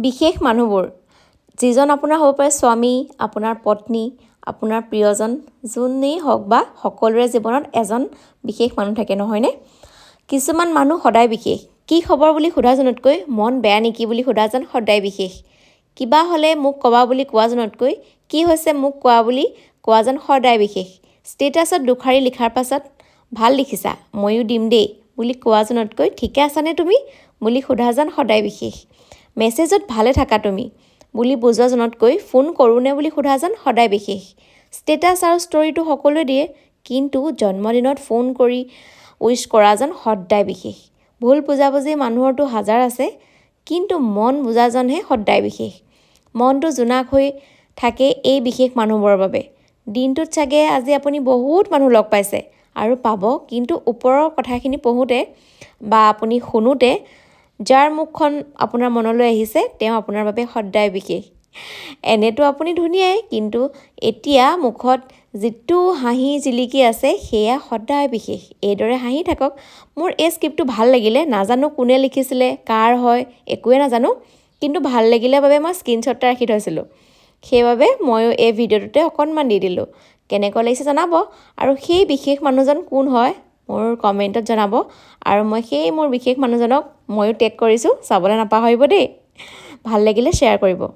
বিশেষ মানুহবোৰ যিজন আপোনাৰ হ'ব পাৰে স্বামী, আপোনাৰ পত্নী, আপোনাৰ প্ৰিয়জন, যোনেই হওক বা সকলোৰে জীৱনত এজন বিশেষ মানুহ থাকে নহয়নে? কিছুমান মানুহ সদায় বিশেষ। কি খবৰ বুলি সোধাজনতকৈ মন বেয়া নেকি বুলি সোধাজন সদায় বিশেষ। কিবা হ'লে মোক ক'বা বুলি কোৱাজনতকৈ কি হৈছে মোক কোৱা বুলি কোৱাজন সদায় বিশেষ। ষ্টেটাছত দুখাৰী লিখাৰ পাছত ভাল লিখিছা ময়ো দিম দেই বুলি কোৱাজনতকৈ ঠিকে আছানে তুমি বুলি সোধাজন সদায় বিশেষ। মেছেজত ভালে থাকা তুমি বুলি বুজোৱাজনতকৈ ফোন কৰোঁনে বুলি সোধাজন সদায় বিশেষ। ষ্টেটাছ আৰু ষ্টৰিটো সকলোৱে দিয়ে কিন্তু জন্মদিনত ফোন কৰি উইচ কৰাজন সদায় বিশেষ। ভুল বুজাবুজি মানুহৰতো হাজাৰ আছে কিন্তু মন বুজাজনহে সদায় বিশেষ। মনটো জোনাক হৈ থাকে এই বিশেষ মানুহবোৰৰ বাবে। দিনটোত চাগে আজি আপুনি বহুত মানুহ লগ পাইছে আৰু পাব, কিন্তু ওপৰৰ কথাখিনি পঢ়োঁতে বা আপুনি শুনোতে যাৰ মুখখন আপোনাৰ মনলৈ আহিছে তেওঁ আপোনাৰ বাবে সদায় বিশেষ। এনেতো আপুনি ধুনীয়াই, কিন্তু এতিয়া মুখত যিটো হাঁহি জিলিকি আছে সেয়া সদায় বিশেষ। এইদৰে হাঁহি থাকক। মোৰ এই স্ক্ৰিপ্টটো ভাল লাগিলে, নাজানো কোনে লিখিছিলে, কাৰ হয় একোৱে নাজানো, কিন্তু ভাল লাগিলে বাবে মই স্ক্ৰীনশ্বট এটা ৰাখি থৈছিলোঁ। সেইবাবে ময়ো এই ভিডিঅ'টোতে অকণমান দি দিলোঁ। কেনেকুৱা লাগিছে জনাব, আৰু সেই বিশেষ মানুহজন কোন হয় মোৰ কমেণ্টত জনাব, আৰু মই সেই মোৰ বিশেষ মানুহজনক ময়ো টেগ কৰিছোঁ, চাবলৈ নাপাহৰিব দেই। ভাল লাগিলে শ্বেয়াৰ কৰিব।